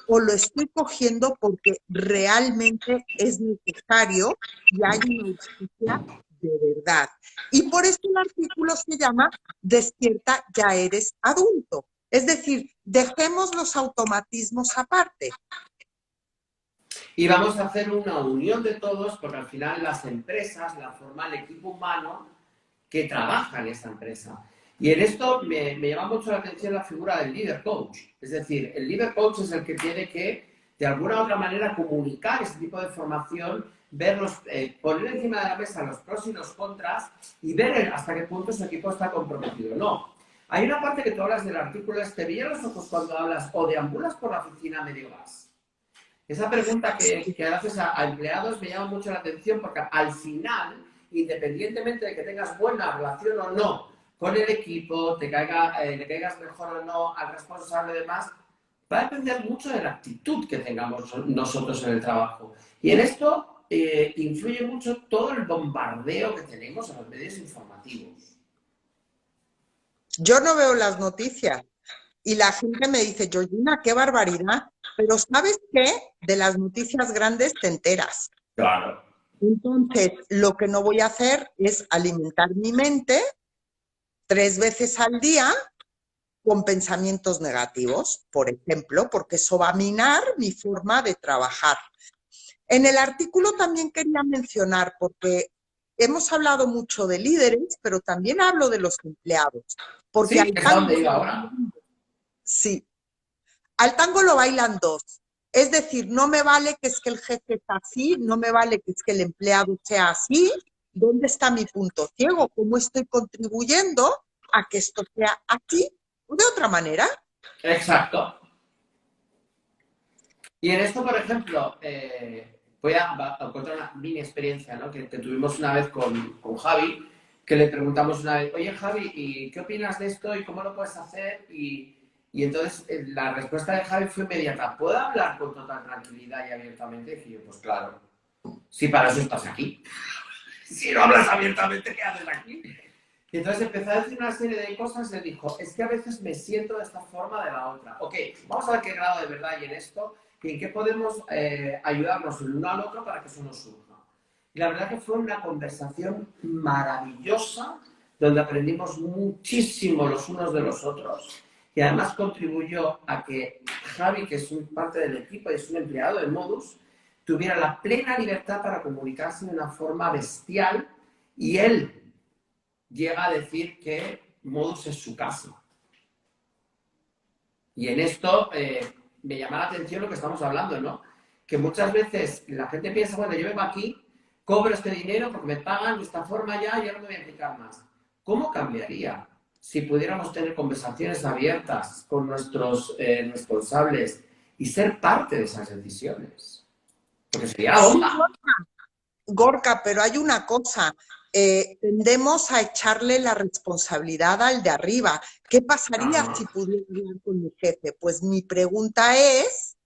o lo estoy cogiendo porque realmente es necesario y hay una urgencia de verdad. Y por eso el artículo se llama Despierta, ya eres adulto. Es decir, dejemos los automatismos aparte. Y vamos a hacer una unión de todos, porque al final las empresas la forma el equipo humano que trabaja en esa empresa. Y en esto me llama mucho la atención la figura del líder coach. Es decir, el líder coach es el que tiene que, de alguna u otra manera, comunicar este tipo de formación, poner encima de la mesa los pros y los contras y ver hasta qué punto su equipo está comprometido. No. Hay una parte que tú hablas del artículo, te veía los ojos cuando hablas o deambulas por la oficina a medio gas. Esa pregunta que haces a empleados me llama mucho la atención porque al final, independientemente de que tengas buena relación o no con el equipo, le caigas mejor o no al responsable y demás, va a depender mucho de la actitud que tengamos nosotros en el trabajo. Y en esto influye mucho todo el bombardeo que tenemos en los medios informativos. Yo no veo las noticias y la gente me dice, Georgina, qué barbaridad, pero ¿sabes qué? De las noticias grandes te enteras. Claro. Entonces, lo que no voy a hacer es alimentar mi mente 3 veces al día con pensamientos negativos, por ejemplo, porque eso va a minar mi forma de trabajar. En el artículo también quería mencionar, porque hemos hablado mucho de líderes, pero también hablo de los empleados, porque Sí, al es a donde tango, iba ahora. sí, al tango lo bailan dos. Es decir, no me vale que es que el jefe está así, no me vale que es que el empleado sea así. ¿Dónde está mi punto ciego? ¿Cómo estoy contribuyendo a que esto sea así o de otra manera? Exacto. Y en esto, por ejemplo, voy a contar una mini experiencia, ¿no? Que tuvimos una vez con Javi, que le preguntamos una vez, oye Javi, ¿y qué opinas de esto y cómo lo puedes hacer? Y entonces la respuesta de Javi fue inmediata, ¿puedo hablar con total tranquilidad y abiertamente? Y dije yo, pues claro, si para eso estás aquí. Si no hablas abiertamente, ¿qué haces aquí? Y entonces empezó a decir una serie de cosas y le dijo, es que a veces me siento de esta forma de la otra. Ok, vamos a ver qué grado de verdad hay en esto y en qué podemos ayudarnos el uno al otro para que eso nos surja. Y la verdad que fue una conversación maravillosa donde aprendimos muchísimo los unos de los otros y además contribuyó a que Javi, que es un parte del equipo y es un empleado de Modus, tuviera la plena libertad para comunicarse de una forma bestial y él llega a decir que Modus es su casa. Y en esto me llama la atención lo que estamos hablando, ¿no? Que muchas veces la gente piensa, bueno, yo vengo aquí, cobro este dinero porque me pagan de esta forma ya y ya no me voy a implicar más. ¿Cómo cambiaría si pudiéramos tener conversaciones abiertas con nuestros responsables y ser parte de esas decisiones? Porque sería la Sí, bomba. Gorka, pero hay una cosa, tendemos a echarle la responsabilidad al de arriba. ¿Qué pasaría si Ah, pudiera hablar con mi jefe? Pues mi pregunta es,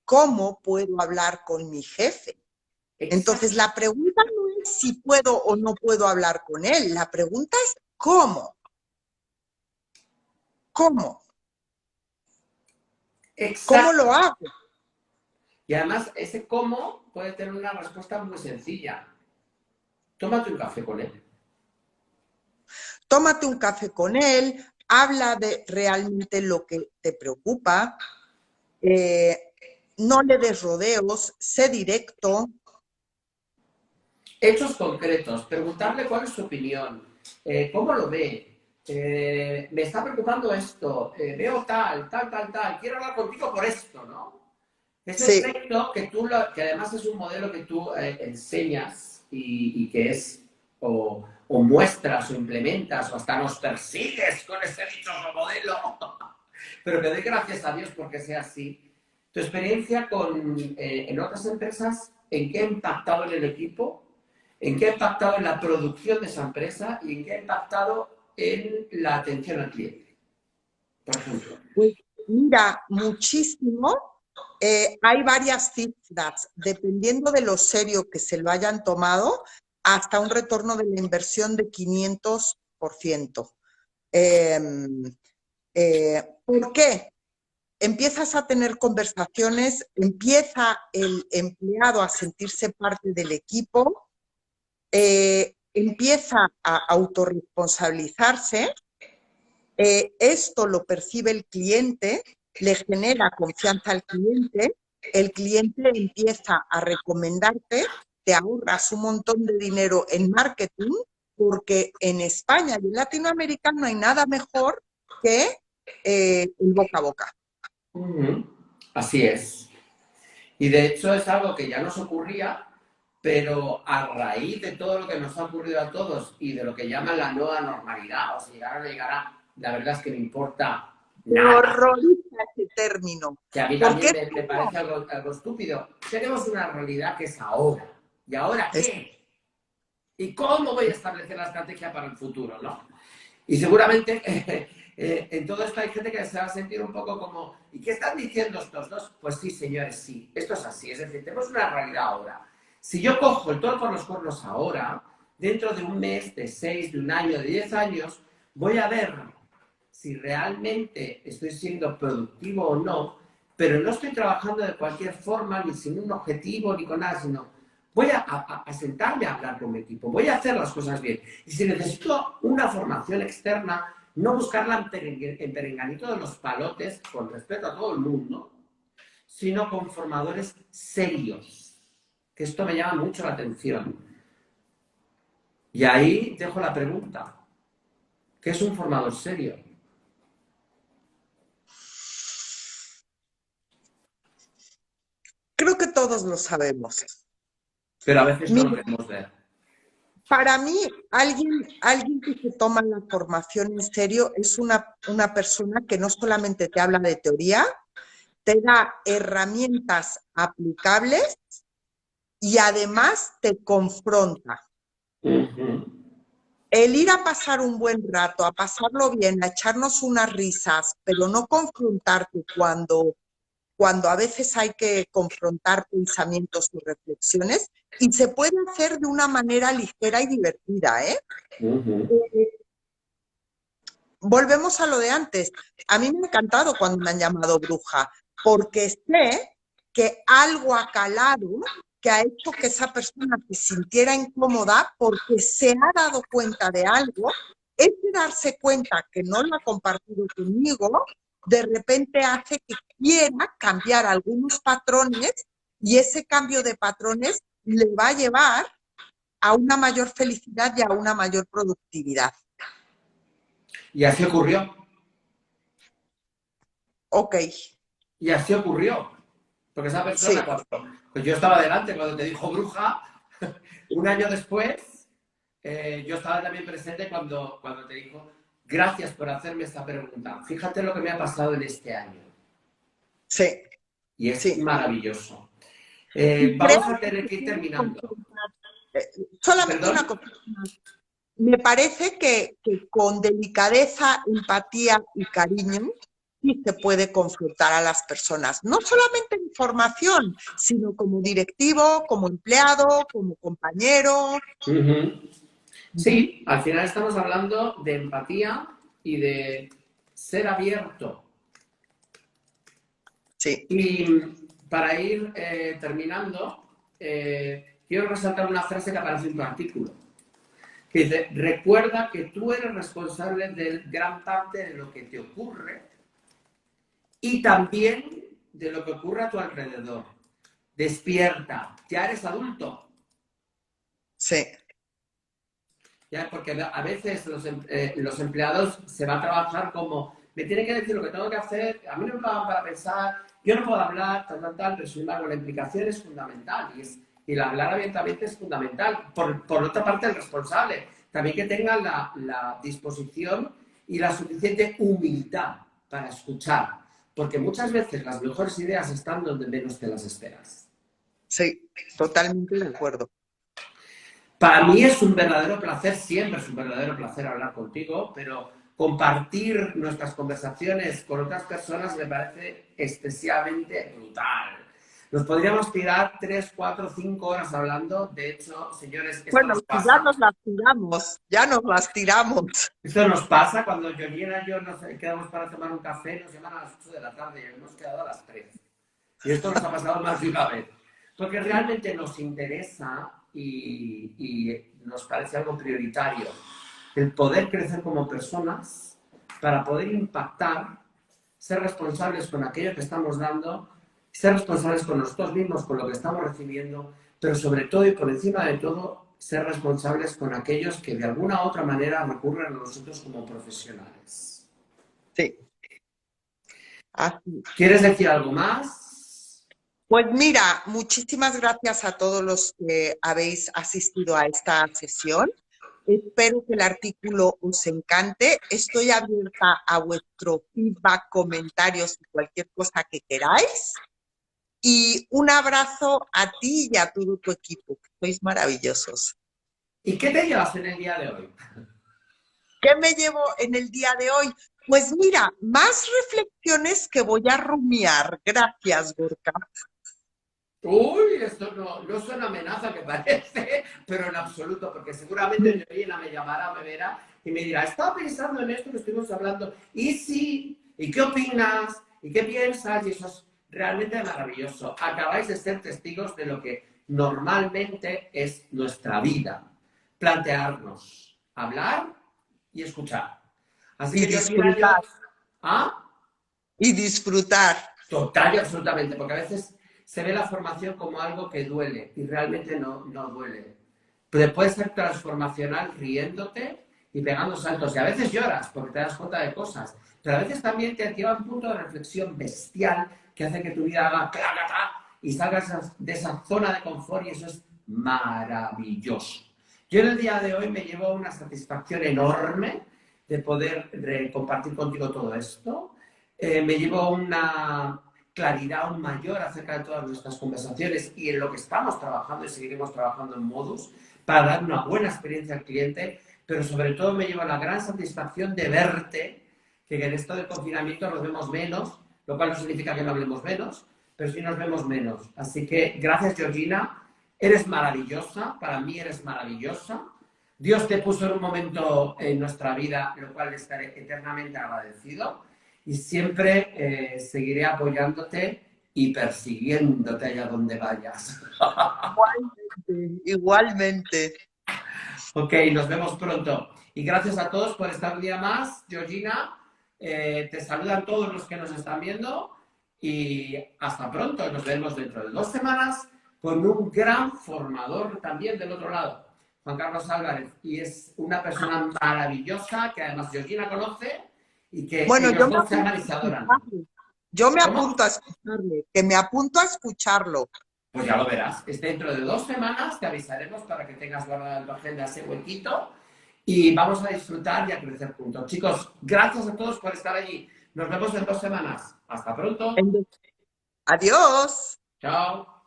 ¿cómo puedo hablar con mi jefe? Entonces, exacto, la pregunta no es si puedo o no puedo hablar con él, la pregunta es ¿cómo? ¿Cómo? ¿Cómo exacto. lo hago? Y además, ese cómo puede tener una respuesta muy sencilla. Tómate un café con él. Tómate un café con él, habla de realmente lo que te preocupa, eh, no le des rodeos, sé directo. Hechos concretos, preguntarle cuál es su opinión, cómo lo ve, me está preocupando esto, veo tal, tal, tal, tal, quiero hablar contigo por esto, ¿no? Ese Sí, efecto que además es un modelo que tú enseñas y que es o muestras o implementas o hasta nos persigues con ese dichoso modelo, pero que doy gracias a Dios porque sea así. Tu experiencia en otras empresas, ¿en qué ha impactado en el equipo? ¿En qué ha impactado en la producción de esa empresa? ¿Y en qué ha impactado en la atención al cliente, por ejemplo? pues mira, muchísimo. Hay varias cifras, dependiendo de lo serio que se lo hayan tomado, hasta un retorno de la inversión de 500%. Eh, ¿Por qué? Empiezas a tener conversaciones, empieza el empleado a sentirse parte del equipo, empieza a autorresponsabilizarse, esto lo percibe el cliente, le genera confianza al cliente, el cliente empieza a recomendarte, te ahorras un montón de dinero en marketing, porque en España y en Latinoamérica no hay nada mejor que el boca a boca. Uh -huh. Así es. Y de hecho es algo que ya nos ocurría, pero a raíz de todo lo que nos ha ocurrido a todos y de lo que llaman la nueva normalidad, o sea, llegar o no llegará, la verdad es que me importa Me nada. horroriza ese término, Que a mí porque también es me como, parece algo estúpido. Tenemos una realidad que es ahora. ¿Y ahora es, qué? ¿Y cómo voy a establecer la estrategia para el futuro? ¿No? Y seguramente En todo esto hay gente que se va a sentir un poco como, ¿y qué están diciendo estos dos? Pues sí, señores, sí, esto es así. Es decir, tenemos una realidad ahora. Si yo cojo el toro por los cuernos ahora, dentro de un mes, de 6, de un año, de 10 años, voy a ver si realmente estoy siendo productivo o no, pero no estoy trabajando de cualquier forma, ni sin un objetivo, ni con nada, sino voy a sentarme a hablar con mi equipo, voy a hacer las cosas bien. Y si necesito una formación externa, no buscarla en perenganito de los palotes, con respeto a todo el mundo, sino con formadores serios, que esto me llama mucho la atención. Y ahí dejo la pregunta, ¿qué es un formador serio? Creo que todos lo sabemos. Pero a veces no lo Mira, queremos ver. para mí, alguien que se toma la formación en serio es una persona que no solamente te habla de teoría, te da herramientas aplicables y además te confronta. El ir a pasar un buen rato, a pasarlo bien, a echarnos unas risas, pero no confrontarte cuando a veces hay que confrontar pensamientos y reflexiones, y se puede hacer de una manera ligera y divertida, ¿eh? Volvemos a lo de antes. A mí me ha encantado cuando me han llamado bruja, porque sé que algo ha calado que ha hecho que esa persona se sintiera incómoda porque se ha dado cuenta de algo. Ese darse cuenta que no lo ha compartido conmigo, de repente hace que quiera cambiar algunos patrones y ese cambio de patrones le va a llevar a una mayor felicidad y a una mayor productividad. Y así ocurrió. Ok, Y así ocurrió. Porque esa persona, sí. pues yo estaba delante cuando te dijo bruja, un año después, yo estaba también presente cuando te dijo, gracias por hacerme esta pregunta. Fíjate lo que me ha pasado en este año. Sí, Y es sí. maravilloso. Y creo Vamos a que tener se que ir puede terminando. confrontar. Solamente ¿Perdón? una cosa más. Me parece que con delicadeza, empatía y cariño sí se puede confrontar a las personas. No solamente en formación, sino como directivo, como empleado, como compañero. Sí, al final estamos hablando de empatía y de ser abierto. Sí. Y para ir terminando, quiero resaltar una frase que aparece en tu artículo, que dice, recuerda que tú eres responsable de gran parte de lo que te ocurre y también de lo que ocurre a tu alrededor. Despierta, ya eres adulto. Sí. ¿Ya? Porque a veces los empleados se van a trabajar como, me tienen que decir lo que tengo que hacer, a mí no me pagan para pensar, yo no puedo hablar, tal, pero sin embargo la implicación es fundamental y el hablar abiertamente es fundamental. Por otra parte, el responsable, también que tenga la disposición y la suficiente humildad para escuchar, porque muchas veces las mejores ideas están donde menos te las esperas. Sí, totalmente de acuerdo. Para mí es un verdadero placer, siempre es un verdadero placer hablar contigo, pero compartir nuestras conversaciones con otras personas me parece especialmente brutal. Nos podríamos tirar 3, 4, 5 horas hablando. De hecho, señores, esto Bueno, nos si ya pasa. nos las tiramos, ya nos las tiramos. Esto nos pasa cuando Georgina y yo nos quedamos para tomar un café, nos llaman a las 8 de la tarde y hemos quedado a las 3. Y esto nos ha pasado más de una vez. Porque realmente nos interesa y nos parece algo prioritario el poder crecer como personas para poder impactar, ser responsables con aquello que estamos dando, ser responsables con nosotros mismos, con lo que estamos recibiendo, pero sobre todo y por encima de todo, ser responsables con aquellos que de alguna u otra manera recurren a nosotros como profesionales. Sí. Así. ¿Quieres decir algo más? Pues mira, muchísimas gracias a todos los que habéis asistido a esta sesión. Espero que el artículo os encante. Estoy abierta a vuestro feedback, comentarios y cualquier cosa que queráis. Y un abrazo a ti y a todo tu equipo. Sois maravillosos. ¿Y qué te llevas en el día de hoy? ¿Qué me llevo en el día de hoy? Pues mira, más reflexiones que voy a rumiar. Gracias, Gorka. Uy, esto no es una amenaza que parece, pero en absoluto, porque seguramente Georgina me llamará, me verá y me dirá, estaba pensando en esto que estuvimos hablando, y sí, ¿y qué opinas? ¿Y qué piensas? Y eso es realmente maravilloso. Acabáis de ser testigos de lo que normalmente es nuestra vida. Plantearnos, hablar y escuchar. Así Y que Georgina, yo... disfrutar, ¿Ah? y disfrutar. Total y absolutamente, porque a veces se ve la formación como algo que duele y realmente no duele. Pero puede ser transformacional riéndote y pegando saltos. Y a veces lloras porque te das cuenta de cosas. Pero a veces también te lleva a un punto de reflexión bestial que hace que tu vida haga clac y salgas de esa zona de confort y eso es maravilloso. Yo en el día de hoy me llevo una satisfacción enorme de poder compartir contigo todo esto. Me llevo una claridad aún mayor acerca de todas nuestras conversaciones y en lo que estamos trabajando y seguiremos trabajando en Modus para dar una buena experiencia al cliente, pero sobre todo me llevo la gran satisfacción de verte, que en esto del confinamiento nos vemos menos, lo cual no significa que no hablemos menos, pero sí nos vemos menos. Así que gracias, Georgina, eres maravillosa, para mí eres maravillosa. Dios te puso en un momento en nuestra vida, lo cual estaré eternamente agradecido y siempre seguiré apoyándote y persiguiéndote allá donde vayas. Igualmente, igualmente. Ok, nos vemos pronto. Y gracias a todos por estar un día más. Georgina, te saludan todos los que nos están viendo y hasta pronto. Nos vemos dentro de 2 semanas con un gran formador también del otro lado, Juan Carlos Álvarez. Y es una persona maravillosa que además Georgina conoce y que Bueno, ellos dos se aman y se adoran. yo me apunto ¿Cómo? a escucharle, que me apunto a escucharlo. Pues ya lo verás. Es dentro de 2 semanas, te avisaremos para que tengas guardado en tu agenda ese huequito y vamos a disfrutar y a crecer juntos. Chicos, gracias a todos por estar allí. Nos vemos en 2 semanas. Hasta pronto. Adiós. Chao.